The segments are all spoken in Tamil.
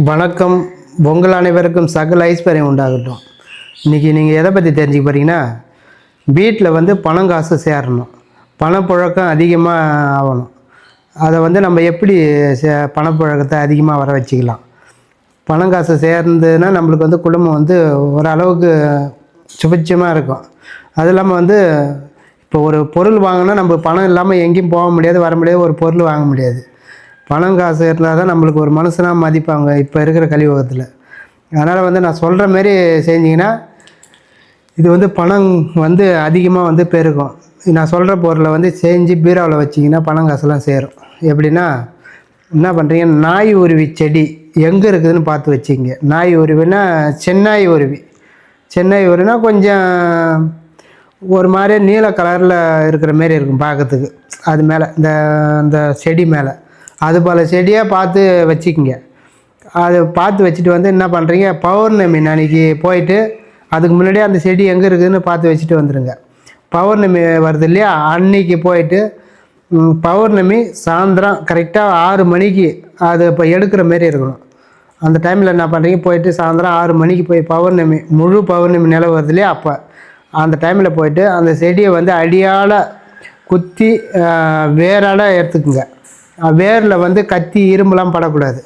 வணக்கம். உங்கள் அனைவருக்கும் சகல ஐஸ்வர்யம் உண்டாகட்டும். இன்றைக்கி நீங்கள் எதை பற்றி தெரிஞ்சுக்க போகிறீங்கன்னா, வீட்டில் பணம் காசு சேரணும், பணப்புழக்கம் அதிகமாக ஆகணும். அதை நம்ம எப்படி பணப்புழக்கத்தை அதிகமாக வர வச்சுக்கலாம். பணம் காசு சேர்ந்ததுன்னா நம்மளுக்கு குடும்பம் ஓரளவுக்கு சுபிட்சமாக இருக்கும். அது இல்லாமல் இப்போ ஒரு பொருள் வாங்கினா நம்ம பணம் இல்லாமல் எங்கேயும் போக முடியாது, வர முடியாது, ஒரு பொருள் வாங்க முடியாது. பணம் காசு இருந்தால் தான் நம்மளுக்கு ஒரு மனுஷனாக மதிப்பாங்க இப்போ இருக்கிற கலியுகத்தில். அதனால் நான் சொல்கிற மாரி செஞ்சிங்கன்னா இது பணம் அதிகமாக பெருகும். நான் சொல்கிற பொருளை செஞ்சு பீராவில் வச்சிங்கன்னா பணம் காசுலாம் சேரும். எப்படின்னா, என்ன பண்ணுறீங்க, நாய் உருவி செடி எங்கே இருக்குதுன்னு பார்த்து வச்சிங்க. நாய் உருவினா சென்னாய் உருவி. சென்னாய் உருவினா கொஞ்சம் ஒரு மாதிரி நீல கலரில் இருக்கிற மாரி இருக்கும் பார்க்கறதுக்கு. அது மேலே இந்த செடி மேலே அது போல் செடியாக பார்த்து வச்சுக்கிங்க. அது பார்த்து வச்சுட்டு என்ன பண்ணுறீங்க, பௌர்ணமி அன்றைக்கி போயிட்டு அதுக்கு முன்னாடியே அந்த செடி எங்கே இருக்குதுன்னு பார்த்து வச்சுட்டு வந்துடுங்க. பௌர்ணமி வருது இல்லையா, அன்றைக்கி போயிட்டு பௌர்ணமி சாயந்தரம் கரெக்டாக 6 மணிக்கு அது இப்போ எடுக்கிற மாரி இருக்கணும். அந்த டைமில் என்ன பண்ணுறீங்க, போயிட்டு சாயந்தரம் 6 மணிக்கு போய் பௌர்ணமி முழு பௌர்ணமி நிலவு வருது இல்லையா, அப்போ அந்த டைமில் போயிட்டு அந்த செடியை அடியால் குத்தி வேரால் எடுத்துக்குங்க. வேரில் கத்தி இரும்புலாம் படக்கூடாது.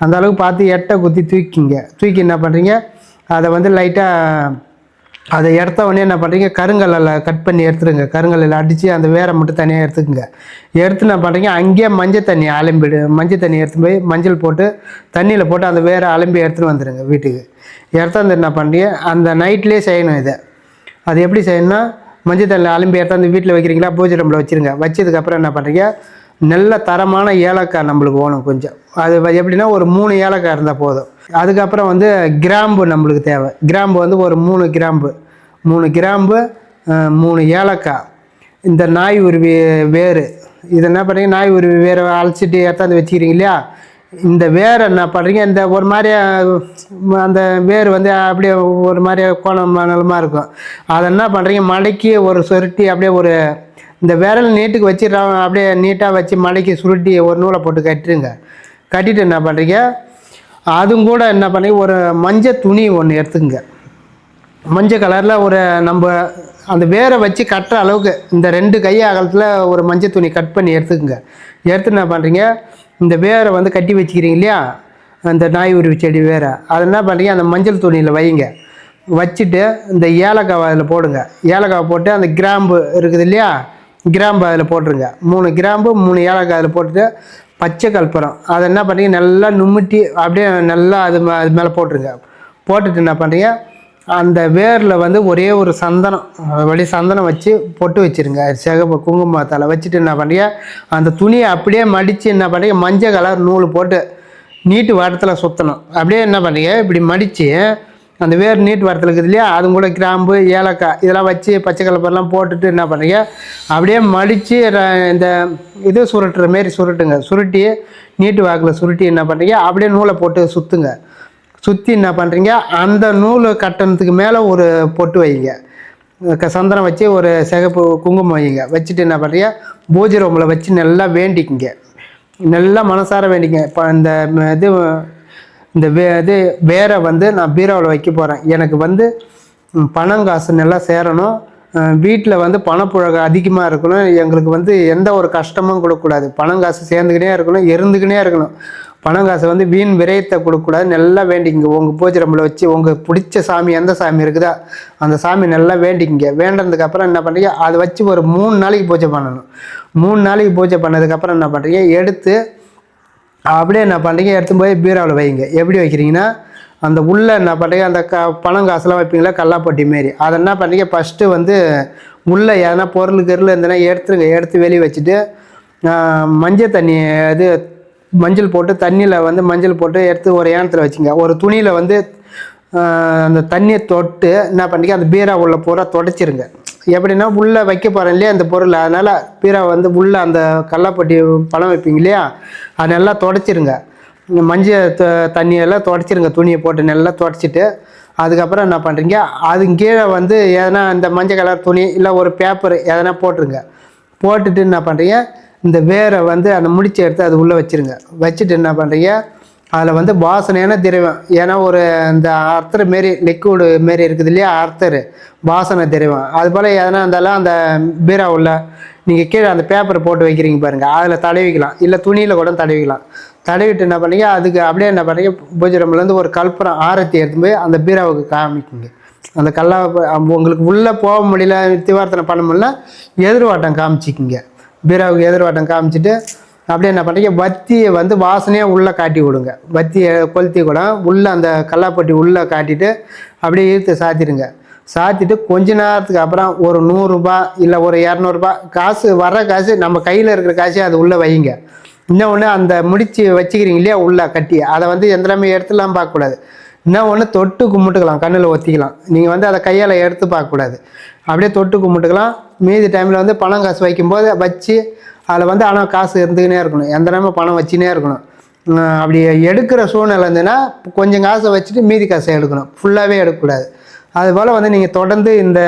அந்த அளவுக்கு பார்த்து எட்டை குத்தி தூக்கி என்ன பண்ணுறீங்க, அதை லைட்டாக அதை எடுத்த உடனே என்ன பண்ணுறீங்க, கருங்கல்லில் கட் பண்ணி எடுத்துருங்க. கருங்கல்லில் அடித்து அந்த வேரை மட்டும் தனியாக எடுத்துக்குங்க. எடுத்து என்ன பண்ணுறீங்க, அங்கேயே மஞ்சள் தண்ணி மஞ்சள் தண்ணி எடுத்து போய் மஞ்சள் போட்டு தண்ணியில் போட்டு அந்த வேரை அலம்பி எடுத்துகிட்டு வந்துடுங்க வீட்டுக்கு. எடுத்தாந்து என்ன பண்ணுறீங்க, அந்த நைட்லேயே செய்யணும். இதை அது எப்படி செய்யணும்னா, மஞ்சள் தண்ணியில் அலம்பி எடுத்தாந்து வீட்டில் வைக்கிறீங்களா, பூஜை ரூமில் வச்சுருங்க. வச்சதுக்கப்புறம் என்ன பண்ணுறீங்க, நல்ல தரமான ஏலக்காய் நம்மளுக்கு வேணும் கொஞ்சம். அது எப்படின்னா ஒரு 3 ஏலக்காய் இருந்தால் போதும். அதுக்கப்புறம் கிராம்பு நம்மளுக்கு தேவை. கிராம்பு ஒரு 3 கிராம்பு 3 ஏலக்காய். இந்த நாய் உருவி வேறு இதை என்ன பண்ணுறீங்க, நாய் உருவி வேரை அழைச்சிட்டு எடுத்தாந்து வச்சுக்கிறீங்க இல்லையா, இந்த வேரை என்ன பண்ணுறீங்க, இந்த ஒரு மாதிரி அந்த வேர் அப்படியே ஒரு மாதிரி கோணம் மணலமாக இருக்கும். அதை என்ன பண்ணுறீங்க, மடக்கி ஒரு சுருட்டி அப்படியே ஒரு இந்த விரல் நீட்டுக்கு வச்சு அப்படியே நீட்டாக வச்சு மடக்கி சுருட்டி ஒரு நூலை போட்டு கட்டிடுங்க. கட்டிட்டு என்ன பண்ணுறீங்க, அதுவும் கூட என்ன பண்ணுறீங்க, ஒரு மஞ்சள் துணி ஒன்று எடுத்துக்குங்க. மஞ்சள் கலரில் ஒரு நம்ம அந்த வேரை வச்சு கட்டுற அளவுக்கு இந்த 2 கை அகலத்தில் ஒரு மஞ்சள் துணி கட் பண்ணி எடுத்துக்குங்க. எடுத்து என்ன பண்ணுறீங்க, இந்த வேரை கட்டி வச்சுக்கிறீங்க இல்லையா, அந்த நாய் உருவி செடி வேரை, அதை என்ன பண்ணுறீங்க, அந்த மஞ்சள் துணியில் வைங்க. வச்சுட்டு இந்த ஏலக்காவை அதில் போடுங்க. ஏலக்காவை போட்டு அந்த கிராம்பு இருக்குது இல்லையா, கிராம்பு அதில் போட்டுருங்க. 3 கிராம்பு 3 ஏலக்காய் அதில் போட்டுட்டு பச்சை கற்பூரம் அதை என்ன பண்ணுறீங்க, நல்லா நுமிட்டி அப்படியே நல்லா அது மேலே போட்டுருங்க. போட்டுட்டு என்ன பண்ணுறீங்க, அந்த வேரில் ஒரே ஒரு சந்தனம் சந்தனம் வச்சு பொட்டு வச்சுருங்க. சிகப்பு குங்குமத்தால் வச்சுட்டு என்ன பண்ணுறீங்க, அந்த துணியை அப்படியே மடித்து என்ன பண்ணுறீங்க, மஞ்சள் கலர் நூல் போட்டு நீட்டு வாட்டத்தில் சுற்றணும். அப்படியே என்ன பண்ணுறீங்க, இப்படி மடித்து அந்த வேர் நீட்டு வரத்தில் இருக்குது இல்லையா, அது கூட கிராம்பு ஏலக்காய் இதெல்லாம் வச்சு பச்சை கலப்பெல்லாம் போட்டுட்டு என்ன பண்ணுறீங்க, அப்படியே மடித்து இந்த இது சுருட்டுற மாரி சுருட்டுங்க. சுருட்டி நீட்டு வாக்கில் சுருட்டி என்ன பண்ணுறீங்க, அப்படியே நூலை போட்டு சுற்றுங்க. சுற்றி என்ன பண்ணுறீங்க, அந்த நூல் கட்டணத்துக்கு மேலே ஒரு பொட்டு வைங்க. சந்தனம் வச்சு ஒரு சிகப்பு குங்குமம் வைங்க. வச்சுட்டு என்ன பண்ணுறீங்க, பூஜை ரூமில் வச்சு நல்லா வேண்டிக்குங்க. நல்லா மனசார வேண்டிங்க. இப்போ இந்த இது வேரை நான் பீரோவில் வைக்க போகிறேன். எனக்கு பணம் காசு நல்லா சேரணும், வீட்டில் பணப்புழக்கம் அதிகமாக இருக்கணும், எங்களுக்கு எந்த ஒரு கஷ்டமும் கொடுக்கக்கூடாது, பணம் காசு சேர்ந்துக்கினே இருக்கணும், இருந்துக்கினே இருக்கணும், பணம் காசு வீண் விரயத்தை கொடுக்கக்கூடாது. நல்லா வேண்டிக்கிங்க. உங்கள் பூஜை ரூமில் வச்சு உங்களுக்கு பிடிச்ச சாமி எந்த சாமி இருக்குதோ அந்த சாமி நல்லா வேண்டிக்கிங்க. வேண்டதுக்கப்புறம் என்ன பண்ணுறீங்க, அதை வச்சு ஒரு 3 நாளைக்கு பூஜை பண்ணணும். 3 நாளைக்கு பூஜை பண்ணதுக்கப்புறம் என்ன பண்ணுறீங்க, எடுத்து அப்படியே என்ன பண்ணுறீங்க, எடுத்து போய் பீராவில் வைங்க. எப்படி வைக்கிறீங்கன்னா, அந்த உள்ளே என்ன பண்ணுறீங்க, அந்த பணம் காசுலாம் வைப்பீங்களா கல்லாப்பட்டி மாரி, அதை என்ன பண்ணுறீங்க, ஃபஸ்ட்டு உள்ளே எதனா பொருள் இருந்ததுன்னா எடுத்துருங்க. எடுத்து வெளியே வச்சுட்டு மஞ்சள் தண்ணி இது மஞ்சள் போட்டு தண்ணியில் மஞ்சள் போட்டு எடுத்து ஒரு ஏனத்தில் வச்சுங்க. ஒரு துணியில் அந்த தண்ணியை தொட்டு என்ன பண்ணுறீங்க, அந்த பீரா உள்ள பூரா தொடச்சிருங்க. எப்படின்னா உள்ளே வைக்க போகிறேன் இல்லையா அந்த பொருள், அதனால் பீரா உள்ளே அந்த கல்லாப்பட்டி பழம் வைப்பீங்க இல்லையா, அதை நல்லா தொடச்சிருங்க. மஞ்சள் தண்ணியெல்லாம் தொடச்சிருங்க. துணியை போட்டு நல்லா தொடச்சிட்டு அதுக்கப்புறம் என்ன பண்ணுறீங்க, அது கீழே எதனா இந்த மஞ்சள் கலர் துணி இல்லை ஒரு பேப்பர் எதனா போட்டுருங்க. போட்டுட்டு என்ன பண்ணுறீங்க, இந்த வேரை அந்த முடிச்சு எடுத்து அது உள்ளே வச்சுருங்க. வச்சுட்டு என்ன பண்ணுறீங்க, அதில் வந்து வாசனையான திரவம். ஏன்னா ஒரு இந்த அர்த்தர் மாரி லிக்விடு மாரி இருக்குது இல்லையா, அர்த்தர் வாசனை திரவம். அது போல் எதனா இருந்தாலும் அந்த பீரா உள்ள நீங்கள் கீழே அந்த பேப்பரை போட்டு வைக்கிறீங்க பாருங்கள், அதில் தடவிக்கலாம். இல்லை துணியில் கூட தடவிக்கலாம். தடவிட்டு என்ன பண்ணீங்க, அதுக்கு அப்படியே என்ன பண்ணீங்க, பூஜை ரூம்லேருந்து ஒரு கற்பூரம் ஆரத்தி எடுத்து போய் அந்த பீராவுக்கு காமிக்குங்க. அந்த உங்களுக்கு உள்ளே போக முடியல, நித்திவார்த்தனை பண்ண முடியல, எதிர்வாட்டம் காமிச்சிக்கிங்க. பீராவுக்கு எதிர்வாட்டம் காமிச்சிட்டு அப்படியே என்ன பண்ணுறீங்க, வத்தியை வந்து வாசனையாக உள்ளே காட்டி விடுங்க. வத்தியை கொளுத்தி கூட உள்ளே அந்த கல்லாப்பட்டி உள்ளே காட்டிட்டு அப்படியே இழுத்து சாத்திடுங்க. சாத்திட்டு கொஞ்ச நேரத்துக்கு அப்புறம் ஒரு 100 ரூபாய் இல்லை ஒரு 200 ரூபாய் காசு, வர்ற காசு நம்ம கையில் இருக்கிற காசு அது உள்ளே வைங்க. இன்னொன்று அந்த முடிச்சு வச்சுக்கிறீங்க இல்லையா உள்ளே கட்டி, அதை வந்து எந்தலாமே எடுத்துலாம் பார்க்கக்கூடாது. இன்னொன்று தொட்டு கும்பிட்டுக்கலாம், கண்ணில் ஒத்திக்கலாம். நீங்கள் வந்து அதை கையால் எடுத்து பார்க்கக்கூடாது, அப்படியே தொட்டு கும்பிட்டுக்கலாம். மீதி டைமில் வந்து பணம் காசு வைக்கும்போது வச்சு அதில் வந்து ஆனால் காசு இருந்துக்கினே இருக்கணும், எந்த நேரமும் பணம் வச்சுனே இருக்கணும். அப்படி எடுக்கிற சூழ்நிலை இருந்ததுன்னா கொஞ்சம் காசை வச்சுட்டு மீதி காசை எடுக்கணும், ஃபுல்லாகவே எடுக்கக்கூடாது. அதுபோல் வந்து நீங்கள் தொடர்ந்து இந்த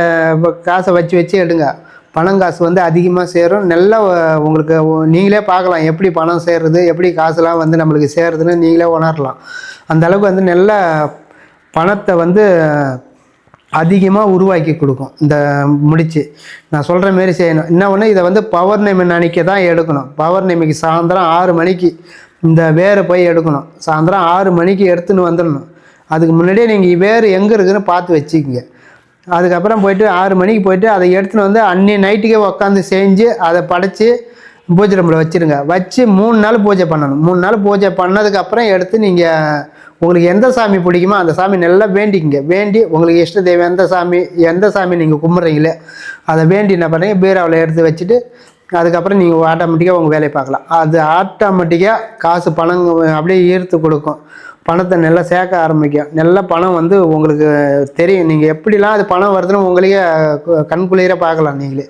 காசை வச்சு எடுங்க. பணம் காசு வந்து அதிகமாக சேரும். நல்லா உங்களுக்கு நீங்களே பார்க்கலாம் எப்படி பணம் சேருது, எப்படி காசுலாம் வந்து நம்மளுக்கு சேருதுன்னு நீங்களே உணரலாம். அந்த அளவுக்கு வந்து நல்ல பணத்தை வந்து அதிகமாக உருவாக்கி கொடுக்கும் இந்த முடிச்சு. நான் சொல்கிற மாரி செய்யணும். என்ன ஒன்று, இதை வந்து பௌர்ணமி அன்னைக்கு தான் எடுக்கணும். பௌர்ணமிக்கு சாயந்தரம் 6 மணிக்கு இந்த வேரை போய் எடுக்கணும். சாயந்தரம் 6 மணிக்கு எடுத்துன்னு வந்துடணும். அதுக்கு முன்னாடியே நீங்கள் வேறு எங்கே இருக்குதுன்னு பார்த்து வச்சுக்கிங்க. அதுக்கப்புறம் போய்ட்டு 6 மணிக்கு போய்ட்டு அதை எடுத்துன்னு வந்து அன்றைய நைட்டுக்கே உட்காந்து செஞ்சு அதை படைச்சி பூஜை ரூமில் வச்சுருங்க. வச்சு 3 நாள் பூஜை பண்ணணும். 3 நாள் பூஜை பண்ணதுக்கப்புறம் எடுத்து நீங்கள் உங்களுக்கு எந்த சாமி பிடிக்குமோ அந்த சாமி நல்லா வேண்டிக்கிங்க. வேண்டி உங்களுக்கு இஷ்ட தெய்வம் எந்த சாமி நீங்கள் கும்பிட்றீங்களே அதை வேண்டி என்ன பண்ணுறீங்க, பீராவில் எடுத்து வச்சுட்டு அதுக்கப்புறம் நீங்கள் ஆட்டோமேட்டிக்காக உங்கள் வேலையை பார்க்கலாம். அது ஆட்டோமேட்டிக்காக காசு பணம் அப்படியே ஈர்த்து கொடுக்கும். பணத்தை நல்லா சேர்க்க ஆரம்பிக்கும். நல்ல பணம் வந்து உங்களுக்கு தெரியும். நீங்கள் எப்படிலாம் அது பணம் வருதுன்னு உங்களையே கண்குளிர பார்க்கலாம் நீங்களே.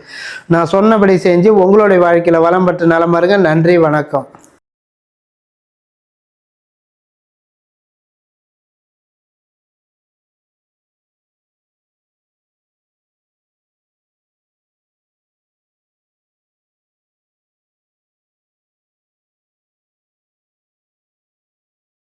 நான் சொன்னபடி செஞ்சு உங்களுடைய வாழ்க்கையில் வளம் பெற்று நலமா இருங்க. நன்றி, வணக்கம்.